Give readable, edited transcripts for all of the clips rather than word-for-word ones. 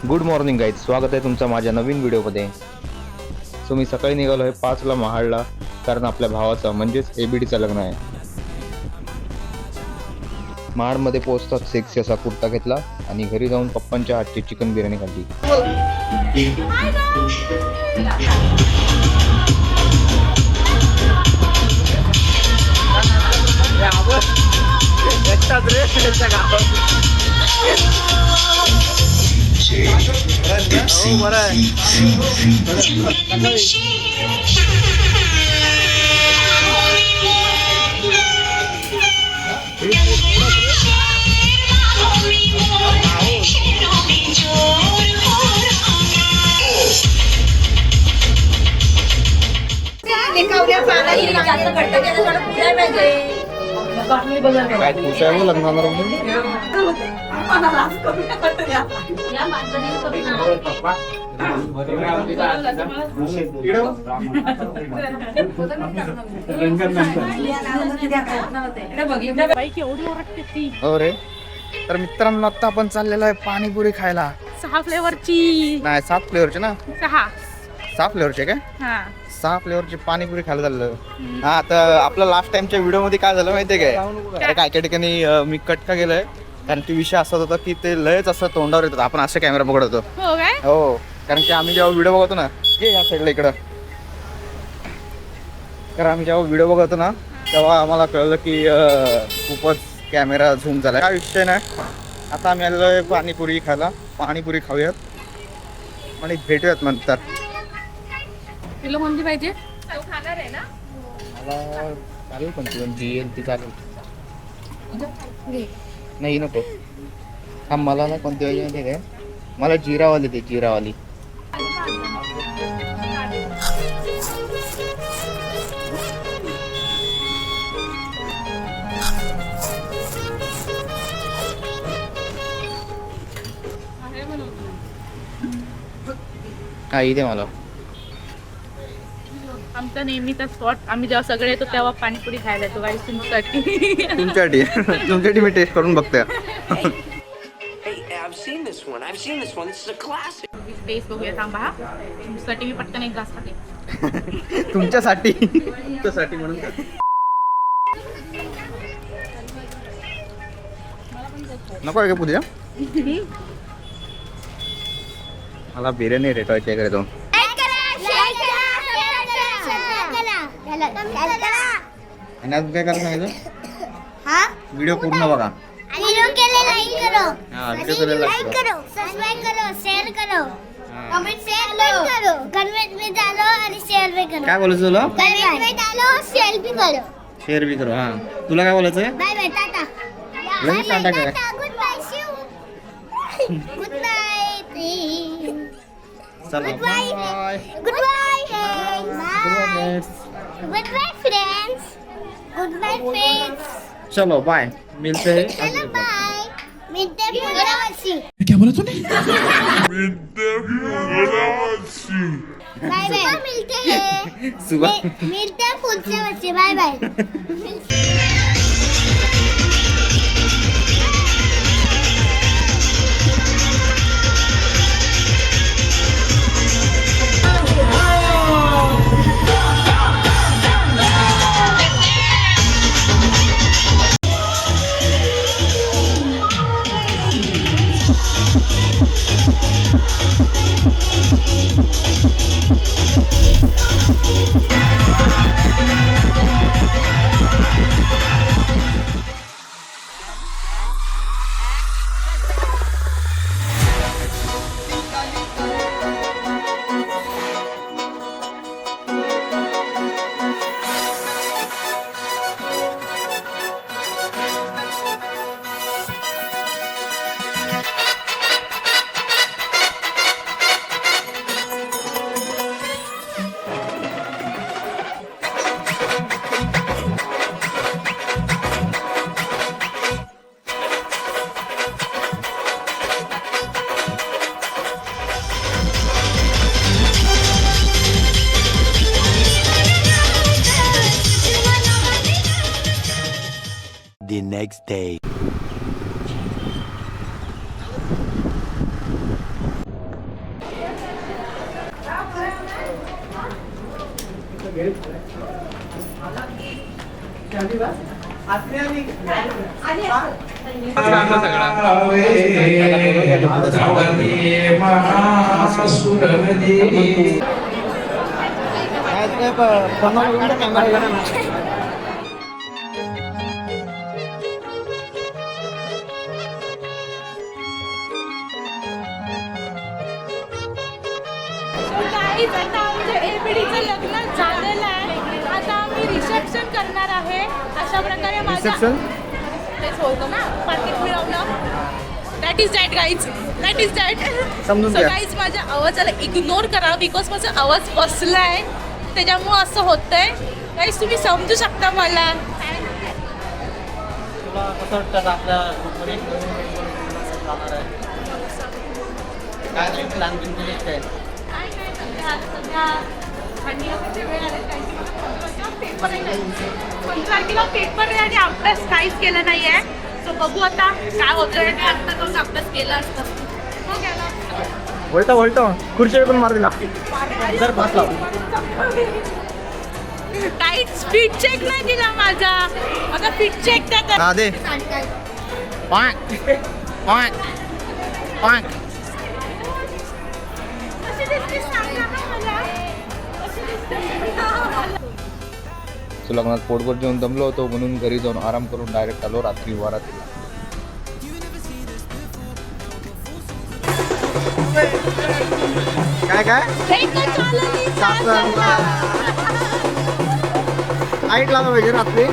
Good morning guys, स्वागत आहे तुमचं माझ्या नवीन व्हिडिओमध्ये. सो मी सकाळी निघालो आहे 5ला महाडला, कारण आपल्या भावाचं म्हणजेच एबीडीचं लग्न आहे. महाडमध्ये पोहोचताच सेक्सी असा कुर्ता घेतला आणि घरी जाऊन पप्पांच्या हातची चिकन बिर्याणी खाल्ली. काय खुश आहे लग्नाला रे. तर मित्रांनो आता आपण चाललेलो आहे पाणीपुरी खायला. 6 फ्लेवरची नाही 7 फ्लेवरची ना. 6 फ्लेवरची काय? 6 फ्लेवरची पाणीपुरी खायला झालं. हा, तर आपल्या लास्ट टाइमच्या व्हिडिओ मध्ये काय झालं माहितीये काय? अरे काय ठिकाणी मी कट का गेलोय, कारण की विषय असा होता की ते लयच असं तोंडावर येतात. आपण असं कॅमेरा पकडतो. हो, कारण की आम्ही जेव्हा व्हिडिओ बघतो ना, या साईडला इकडं, तर आम्ही जेव्हा व्हिडिओ बघतो ना तेव्हा आम्हाला कळलं की खूपच कॅमेरा झूम झाला. काय विषय नाही. आता आम्ही आलेलो आहे पाणीपुरी खायला. पाणीपुरी खाऊयात आणि भेटूयात नंतर. तुला कोणती पाहिजे? मला चालेल पण जी येईल ती चालेल. नाही नको. हा मला ना कोणती पाहिजे माहिती काय? मला जिरावाली दे, जिरावाली. हा इथे मला आमचा नेहमीचा स्पॉट. आम्ही जेव्हा सगळे येतो तेव्हा पाणीपुरी खायला येतो गाईस, तुमच्यासाठी. तुमच्यासाठी मी टेस्ट करून बघते. टेस्ट बघूया, थांबा. हा तुमच्यासाठी मी पटकन एक ग्लास खाते. तुमच्यासाठी म्हणून नको आहे का पूजा? मला बिर्याणी रेटवायची आहे जाऊन. आणि अजून काय करायला सांगितलं? व्हिडिओ पूर्ण बघा. व्हिडिओ केले लाईक करो. व्हिडिओ केले लाईक करो. सब्सक्राइब करो, शेअर करो, कमेंट करो, कमेंट में डालो आणि शेअर भी करो. काय बोलायचं तुला? कमेंट में डालो, शेअर भी करो. शेअर बी करो. हा, तुला काय बोलायचं आहे? Bye bye, tata. लगेच टाटा काय? Goodbye Shiv. Good night. चला bye. Goodbye. Goodbye friends. Goodbye friends. चलो बाय, मिलते हैं. चलो बाय. मिलते हैं पुढच्या वर्षी. क्या बोला तूने? Bye bye. मिलते हैं. सुबह मिलते हैं पुढच्या वर्षी. Bye bye. the next day. आता आमच्या एबीडीचं लग्न झालेलं आहे. आता आम्ही रिसेप्शन करणार आहे. अशा प्रकारे माझं तेच होतो ना पार्टीत मिळवणं. That is that guys, that is that. समजून सो घ्या. गाईज माझ्या आवाजाला इग्नोर करा बिकॉज माझा आवाज बसलाय त्याच्यामुळं असं होतंय. गाईज तुम्ही समजू शकता मला. पेपर आहे आणि अभ्यास काहीच केला नाहीये. सो बघू आता काय होतंय. आता करून अभ्यास केला असतं. वळता खुर्ची पण मार दिला. काहीच स्पीड चेक नाही दिला माझा. आता स्पीड चेक त्यात हा दे. लग्नात पोटभर जेवण दमलो होतो म्हणून घरी जाऊन आराम करून डायरेक्ट आलो रात्री वरातीला. काय लाईट लावा पाहिजे रात्री.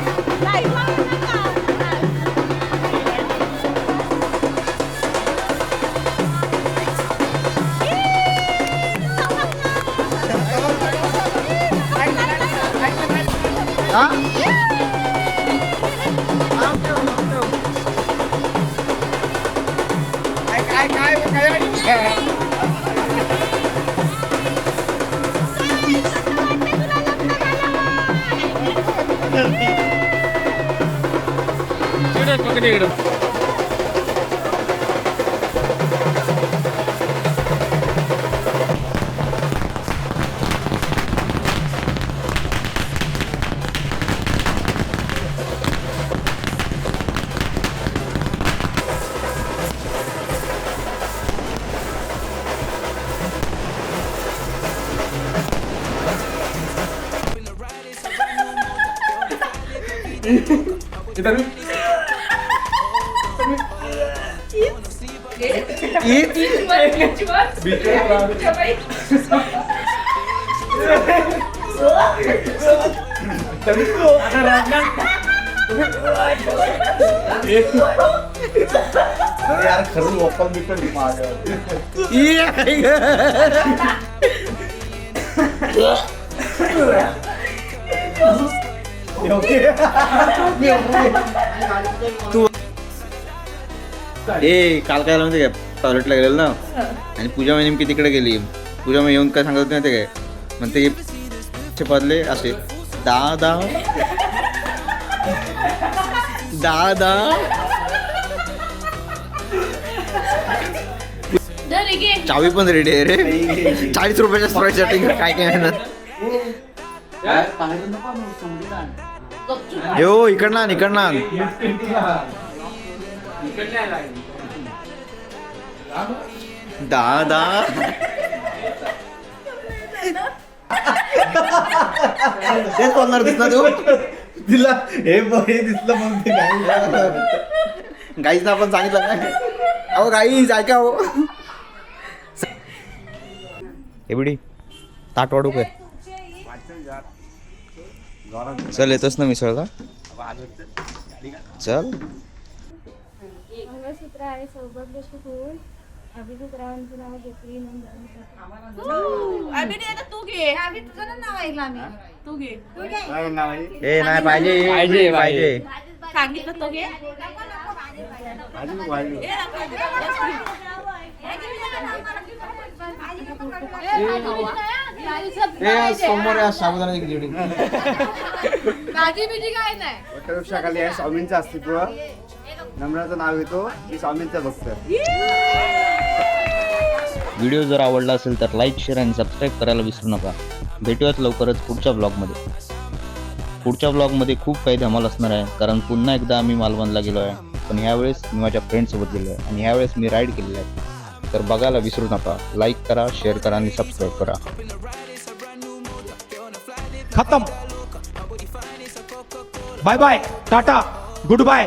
यार खरंच ओपन बिटल तू ए काल काय म्हणते काय टॉयलेटला गेलेलं ना आणि पूजा नेमकी तिकडे गेली. पूजा मग येऊन काय सांगत नाही ते काय म्हणते की पडले असे दादा दादा चावी पण रेडी आहे रे. 40 रुपयाच्या स्प्राईट सेटिंग काय काय म्हणत यो इकडनं इकडनं दादा तेच बोलणार दिसला तू दिला हे दिसलं मग ते गाईच आपण सांगितलं काय अहो गाईज ऐका हो एवढी ताट वाढू काय चल येतोस ना मिसळला चल. मंगळसूत्र आहे सौभाग्याची फूल अभिजितरावांचं नाव घेतली तू घे. तुझं नाव ऐकलं आम्ही. तू घे. ए नाही पाहिजे पाहिजे सांगितलं तो घे. सोमवार साबुदाणा जोडी भाजी बिजी काय नाही. वटवृक्षाखाली आहे स्वामींचं अस्तित्व. नम्राचं नाव येतो की स्वामींचा भक्त. व्हिडिओ जर आवडला असेल तर लाईक शेअर आणि सबस्क्राईब करायला विसरू नका. भेटूयात लवकरच पुढच्या ब्लॉगमध्ये. पुढच्या ब्लॉगमध्ये खूप काही धमाल असणार आहे, कारण पुन्हा एकदा आम्ही मालवणला गेलो आहे. पण ह्यावेळेस मी माझ्या फ्रेंडसोबत गेलो आहे आणि ह्यावेळेस मी राईड केलेली आहे. तर बघायला विसरू नका. लाईक करा, शेअर करा आणि सबस्क्राईब करा. खत्म. Bye bye, tata, good bye.